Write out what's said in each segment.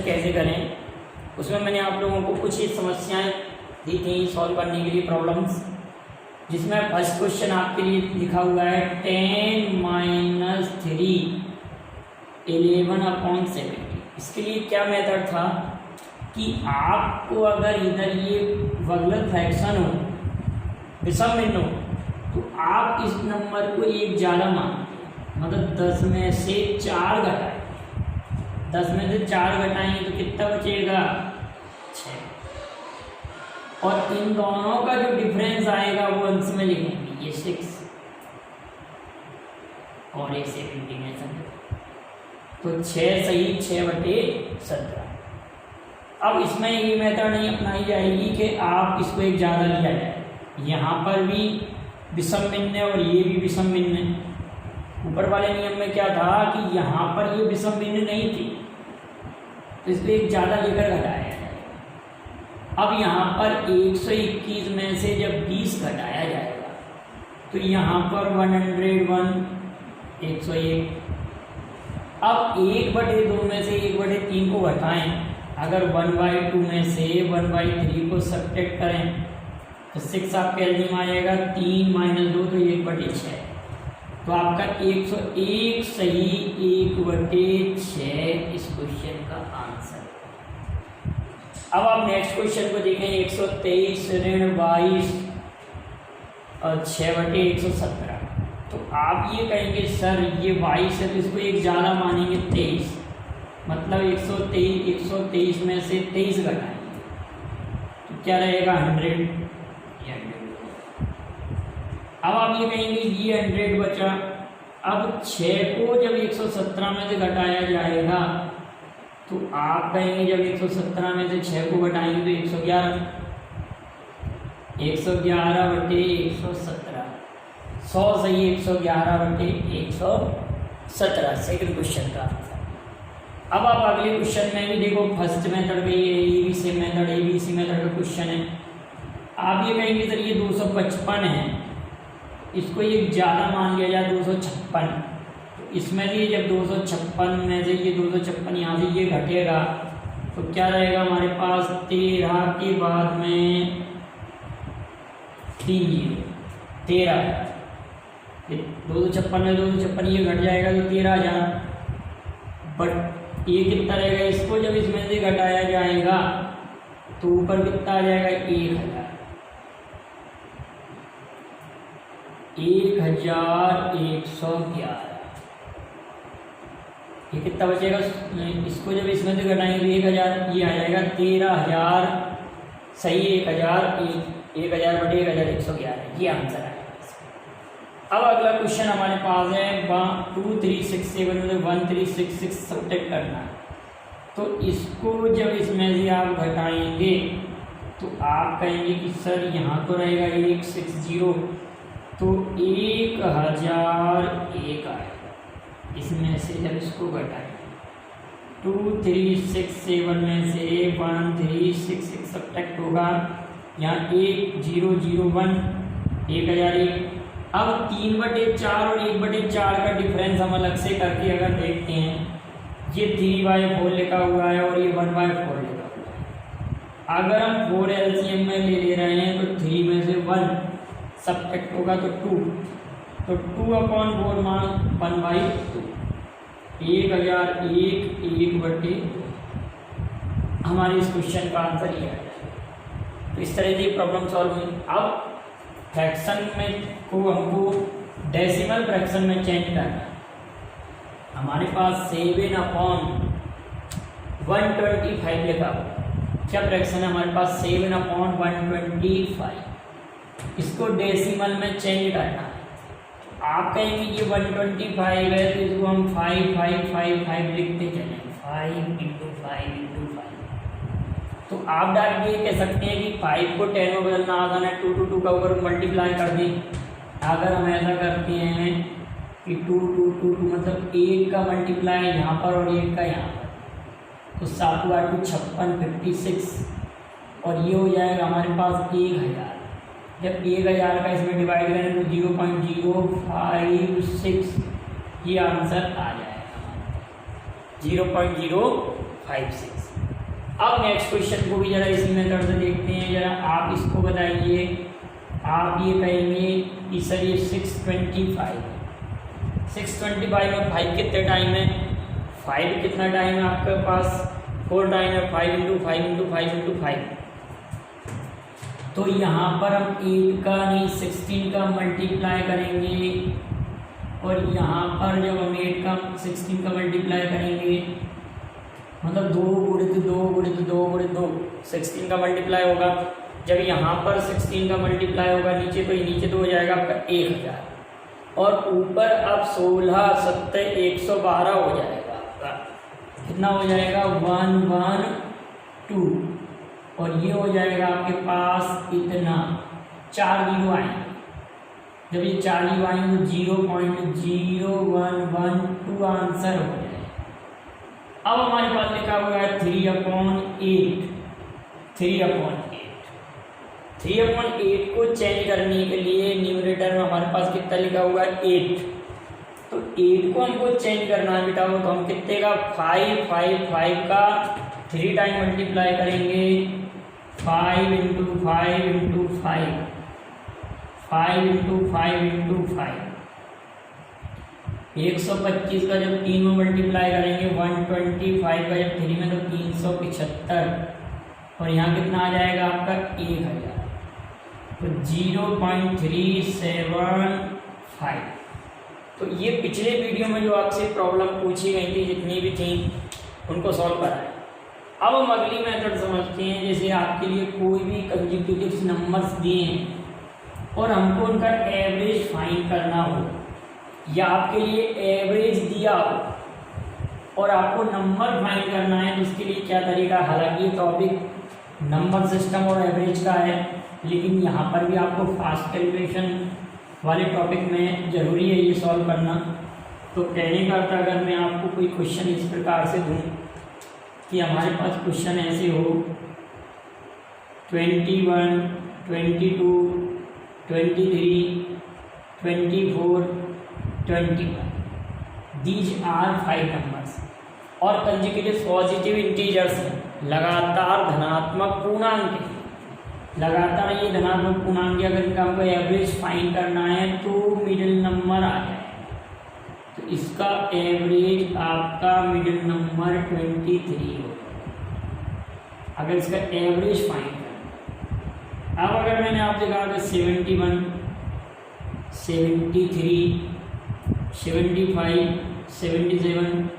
कैसे करें, उसमें मैंने आप लोगों को कुछ ही समस्याएं दी थी सॉल्व करने के लिए प्रॉब्लम्स, जिसमें फर्स्ट क्वेश्चन आपके लिए लिखा हुआ है 10 - 3 11/70। इसके लिए क्या मेथड था कि आपको अगर इधर ये वगलत फ्रैक्शन हो, विषम भिन्न हो, तो आप इस नंबर को एक ज़्यादा मानते, मतलब 10 में से 4 घटाएं। 10 में से 4 घटाएंगे तो कितना बचेगा 6, और इन दोनों का जो डिफरेंस आएगा वो अंश में लिखेंगे, ये 6 और एक 17, तो 6 सही 6/17। अब इसमें ये मेथड नहीं अपनाई जाएगी कि आप इसको एक ज़्यादा लिया जाए, यहाँ पर भी विषम भिन्न है और ये भी विषम भिन्न है। ऊपर वाले नियम में क्या था कि यहाँ पर ये विषम भिन्न नहीं थी, तो इसको एक ज़्यादा लेकर घटाया जाएगा। अब यहाँ पर 121 में से जब 20 घटाया जाएगा तो यहाँ पर 101 101। अब 1/2 में से 1/3 को घटाएं, अगर 1/2 में से 1/3 को सब्ट्रैक्ट करें तो 6 आपका एलजीएम आ जाएगा, 3 - 2 तो 1/6, तो आपका 101 सही 1/6 इस क्वेश्चन का आंसर। अब आप नेक्स्ट क्वेश्चन को देखें, 123 ऋण 22 और 6/117। तो आप ये कहेंगे सर ये 22 है तो इसको एक ज़्यादा मानेंगे 23, मतलब 123 में से 23 घटाएंगे तो क्या रहेगा 100। अब आप ये कहेंगे ये 100 बचा। अब 6 को जब 117 में से घटाया जाएगा तो आप कहेंगे जब 117 में से 6 को घटाएंगे तो 111, 111/117, 100 सही 111/117 सेकंड क्वेश्चन का आंसर। अब आप अगले क्वेश्चन में भी देखो, फर्स्ट मेथड में ये भी सेम मेथड, ये भी इसी मेथड का क्वेश्चन है। आप ये कहेंगे सर ये 255 है, इसको एक ज़्यादा मान लिया जाए 256, तो इसमें से जब 256 में से ये 256 यहाँ से ये घटेगा तो क्या रहेगा हमारे पास 13 के बाद में 3 0 13, 256 में 256 ये घट जाएगा तो 13,000, बट ये कितना रहेगा, इसको जब इसमें से घटाया जाएगा तो ऊपर कितना आ जाएगा 1,000, 1111। ये कितना बचेगा, इसको जब इसमें से घटाएंगे तो 1,000, ये आ जाएगा 13,000 सही 1,000/1,111, ये आंसर है। अब अगला क्वेश्चन हमारे पास है 2367 में 1366 सब्ट्रैक्ट करना है, तो इसको जब इसमें से आप घटाएंगे तो आप कहेंगे कि सर यहाँ तो रहेगा 160, तो 1001 आएगा, इसमें से जब इसको घटाएंगे 2367 में से 1366 सब्ट्रैक्ट होगा, यहाँ 1001 1001। अब 3/4 और 1/4 का डिफरेंस हम अलग से करके अगर देखते हैं, ये 3/4 लिखा हुआ है और ये 1/4 लिखा हुआ है। अगर हम 4 एलसीएम में ले रहे हैं तो 3 में से 1 सब्ट्रैक्ट होगा तो 2, तो 2/4 मान 1/2, 1001 1/2 हमारे इस क्वेश्चन का आंसर ये है। तो इस तरह की प्रॉब्लम सॉल्व हुई। अब फ्रैक्शन में को हमको डेसिमल फ्रैक्शन में चेंज करना है। हमारे पास 7/125 लिखा हुआ, क्या फ्रैक्शन है हमारे पास 7/125, इसको डेसिमल में चेंज करना है। आप कहेंगे ये 125 है तो इसको हम 5 5 5 5 लिखते चलें, 5 × 5 × 5। तो आप डायरेक्ट ये कह सकते हैं कि 5 को 10 में बदलना आसान है, 2 2 2 का ऊपर मल्टीप्लाई कर दें। अगर हम ऐसा करते हैं कि 2 2 2 2 मतलब 1 का मल्टीप्लाई यहाँ पर और 1 का यहाँ पर, तो 7 × 2 56 56, और ये हो जाएगा हमारे पास 1000। जब 1000 का इसमें डिवाइड करें तो 0.056 ये आंसर आ जाएगा, 0.056। 5 6। अब नेक्स्ट क्वेश्चन को भी जरा इसी मेथड से देखते हैं। जरा आप इसको बताइए, आप ये कहेंगे कि सर ये 625 में 5 कितने टाइम है, 5 कितना टाइम है आपके पास, 4 टाइम है, 5 इंटू 5 इंटू 5 इंटू 5। तो यहाँ पर हम 8 का नहीं 16 का मल्टीप्लाई करेंगे, और यहाँ पर जब हम 8 का 16 का मल्टीप्लाई करेंगे मतलब 2 गुणित 2 गुणित 2 गुणित 2 16 का मल्टीप्लाई होगा। जब यहाँ पर 16 का मल्टीप्लाई होगा नीचे, तो ये नीचे तो हो जाएगा आपका 1000, और ऊपर अब 16 7 112 हो जाएगा आपका। कितना हो जाएगा 112, और ये हो जाएगा आपके पास इतना 4 जीरो आएंगे। जब ये 4 जीरो आएंगे तो 0.0112 आंसर हो जाएगा। अब हमारे पास लिखा हुआ है 3/8। 3/8 को चेंज करने के लिए न्यूमरेटर में हमारे पास कितना लिखा हुआ है 8। तो 8 को हमको चेंज करना है बेटा, तो हम कितने का 5 का 3 टाइम मल्टीप्लाई करेंगे, 5 इंटू 5 इंटू 5, 5 इंटू 5 इंटू 5। 125 का जब 3 में मल्टीप्लाई करेंगे, 125 का जब 3 में तो 375, और यहाँ कितना आ जाएगा आपका 1000। तो 0.375। तो ये पिछले वीडियो में जो आपसे प्रॉब्लम पूछी गई थी, जितनी भी थी उनको सॉल्व कराया। अब हम अगली मेथड समझते हैं। जैसे आपके लिए कोई भी कंसेक्यूटिव नंबर्स दिए हैं और हमको उनका एवरेज फाइंड करना हो, या आपके लिए एवरेज दिया हो और आपको नंबर फाइंड करना है, तो इसके लिए क्या तरीका। हालांकि ये टॉपिक नंबर सिस्टम और एवरेज का है, लेकिन यहाँ पर भी आपको फास्ट कैलकुलेशन वाले टॉपिक में ज़रूरी है ये सॉल्व करना। तो कहने का अर्थ, अगर मैं आपको कोई क्वेश्चन इस प्रकार से दूँ कि हमारे पास क्वेश्चन ऐसे हो 21, 22, 23, 24, 21, दीज आर 5 नंबर्स, और कंसेक्यूटिव पॉजिटिव इंटीजर्स हैं, लगातार धनात्मक पूर्णांक है। लगातार ये धनात्मक पूर्णांक, अगर इनका हमको एवरेज फाइंड करना है तो मिडिल नंबर आ जाए। तो इसका एवरेज आपका मिडिल नंबर 23 हो, अगर इसका एवरेज फाइंड करना। अब अगर मैंने आपसे कहा कि 71, 73, 75, 77,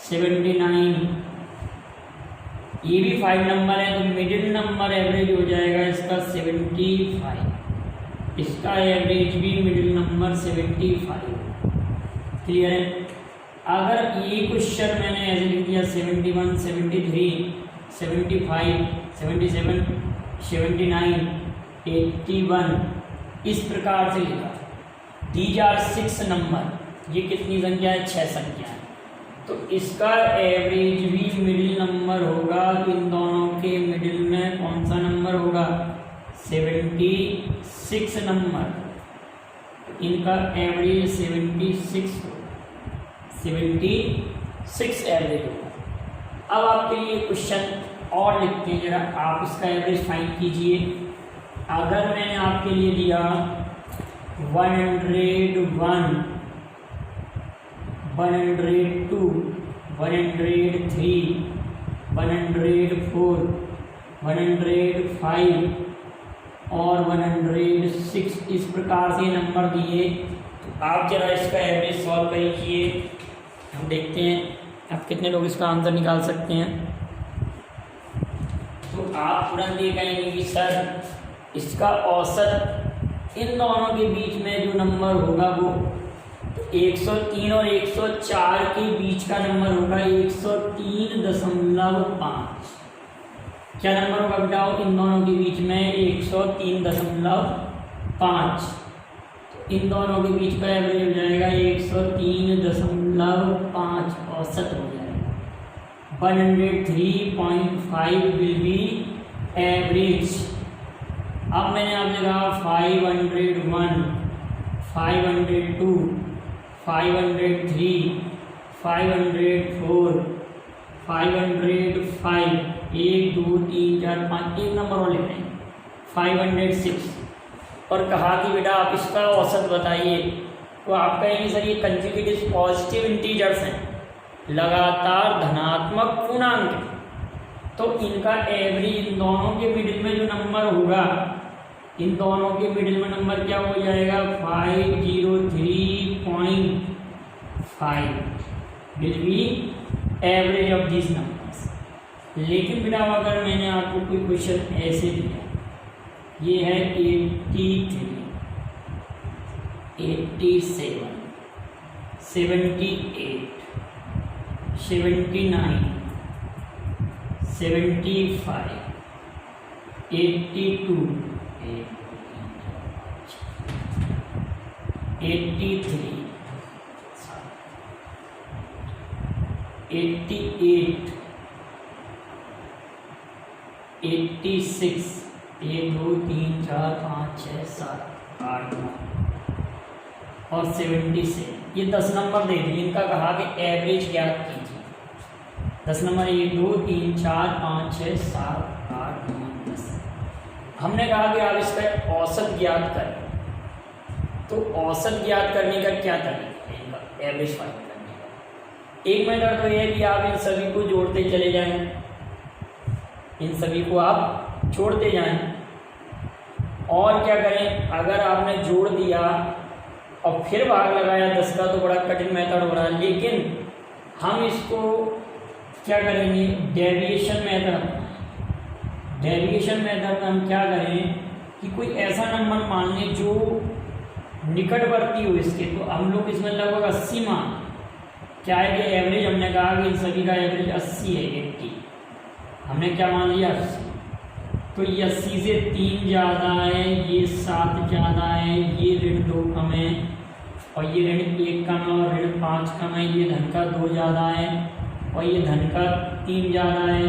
79, ये भी 5 नंबर है, तो मिडिल नंबर एवरेज हो जाएगा इसका 75। इसका एवरेज भी मिडिल नंबर 75। क्लियर है। अगर ये क्वेश्चन मैंने ऐसे लिख दिया 71, 73, 75, 77, 79, 81, इस प्रकार से लिखा, दीज आर 6 नंबर, ये कितनी संख्या है, 6 संख्या है, तो इसका एवरेज भी मिडिल नंबर होगा। तो इन दोनों के मिडिल में कौन सा नंबर होगा, 76 नंबर। इनका एवरेज 76 एवरेज होगा। अब आपके लिए क्वेश्चन और लिखते हैं, जरा आप इसका एवरेज फाइंड कीजिए। अगर मैंने आपके लिए दिया 101, 102, 103, 104, 105 और 106, इस प्रकार से नंबर दिए, तो आप जरा इसका एवरेज सॉल्व कीजिए। हम देखते हैं आप कितने लोग इसका आंसर निकाल सकते हैं। तो आप तुरंत ये कहेंगे कि सर इसका औसत इन दोनों के बीच में जो नंबर होगा वो 103 और 104 के बीच का नंबर होगा 103.5। क्या नंबर होगा बेटा, इन दोनों के बीच में 103.5। इन दोनों के बीच का एवरेज हो जाएगा 103.5 औसत हो जाएगा। 103.5 विल बी एवरेज। अब मैंने आपने कहा 501, 502, 503, 504, 505, 1 2 3 4 5, एक नंबर और लिख रहे हैं 506, और कहा कि बेटा आप इसका औसत बताइए। तो आप कहेंगे सर ये कंजुगेटिव पॉजिटिव इंटीजर्स हैं, लगातार धनात्मक पूर्णांक हैं, तो इनका एवरेज इन दोनों के मिडिल में जो नंबर होगा, इन दोनों के मिडिल में नंबर क्या हो जाएगा 503.5 will be average of this numbers. लेकिन बेटा अगर मैंने आपको कोई क्वेश्चन ऐसे दिया, ये है 83, 87, 78, 79, 75, 82, 83, 88, 86, 1 2 3 4 5 6 7 8 9 और 76, ये 10 नंबर दे दिए। इनका कहा कि एवरेज ज्ञात कीजिए। 10 नंबर 1 2 3 4 5 6 7 8 9 10। हमने कहा कि आप इसका औसत ज्ञात करें। तो औसत ज्ञात करने का क्या तरीका है इनका एवरेज फाइंड करने का? एक मेथड तो ये है कि आप इन सभी को जोड़ते चले जाएं, इन सभी को आप जोड़ते जाएं। और क्या करें, अगर आपने जोड़ दिया और फिर भाग लगाया 10 का तो बड़ा कठिन मेथड हो रहा है, लेकिन हम इसको क्या करेंगे डेविएशन मेथड। डेविएशन मेथड में हम क्या करें कि कोई ऐसा नंबर मान लें जो निकटवर्ती हो इसके, तो हम लोग इसमें लगभग 80 मान, क्या है कि एवरेज हमने कहा कि इन सभी का एवरेज 80 है, 80 हमने क्या मान लिया 80। तो ये 80 से 3 ज़्यादा है, ये 7 ज़्यादा है, ये ऋण 2 कम है और ये ऋण 1 कम है और ऋण 5 कम है, ये धन का 2 ज़्यादा है और ये धन का 3 ज़्यादा है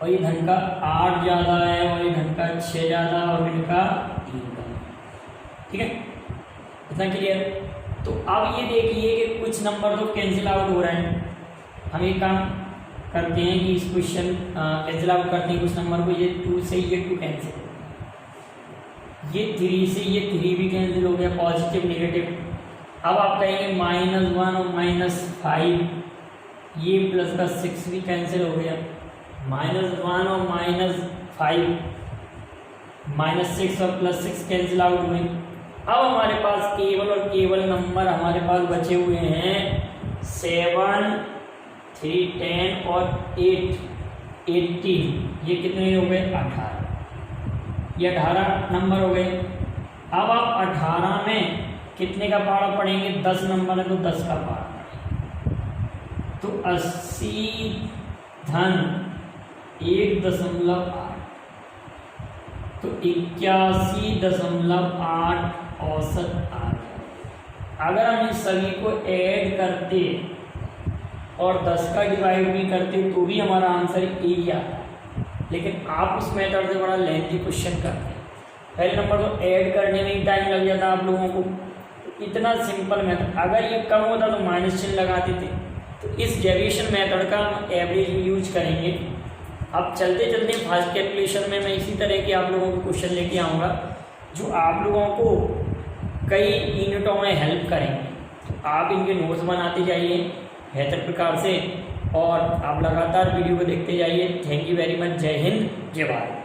और ये धन का 8 ज़्यादा है और ये धन का 6 ज़्यादा और ऋण का 3 कम है। ठीक है, इतना क्लियर? तो अब ये देखिए कि कुछ नंबर तो कैंसिल आउट हो रहे हैं। हम एक काम करते हैं कि इस क्वेश्चन कैंसिल आउट करते हैं कुछ नंबर को। ये 2 से ये 2 कैंसिल हो गया, ये 3 से ये 3 भी कैंसिल हो गया, पॉजिटिव नेगेटिव। अब आप कहेंगे -1 और -5, ये प्लस का 6 भी कैंसिल हो गया, -1 और -5, -6 और +6 कैंसिल आउट हुए। अब हमारे पास केवल और केवल नंबर हमारे पास बचे हुए हैं 7, 3, 10 और 8, 18। ये कितने हो गए 18, ये 18 नंबर हो गए। अब आप 18 में कितने का पारा पढ़ेंगे, 10 नंबर है तो 10 का पारा पढ़ेंगे। तो 80 धन 1.8 तो 81.8 औसत आ गया। अगर हम इस सभी को ऐड करते और 10 का डिवाइड भी करते तो भी हमारा आंसर यही आता, लेकिन आप उस मेथड से बड़ा लेंथी क्वेश्चन करते हैं। पहले नंबर तो ऐड करने में ही टाइम लग जाता आप लोगों को, इतना सिंपल मेथड। अगर ये कम होता तो माइनस चिन्ह लगाते थे। तो इस डेविएशन मेथड का हम एवरेज भी यूज करेंगे। अब चलते चलते फास्ट कैलकुलेशन में मैं इसी तरह के आप लोगों को क्वेश्चन लेके आऊँगा जो आप लोगों को कई यूनिटों में हेल्प करेंगे। तो आप इनके नोट्स बनाते जाइए बेहतर प्रकार से और आप लगातार वीडियो को देखते जाइए। Thank you very much. जय हिंद, जय भारत।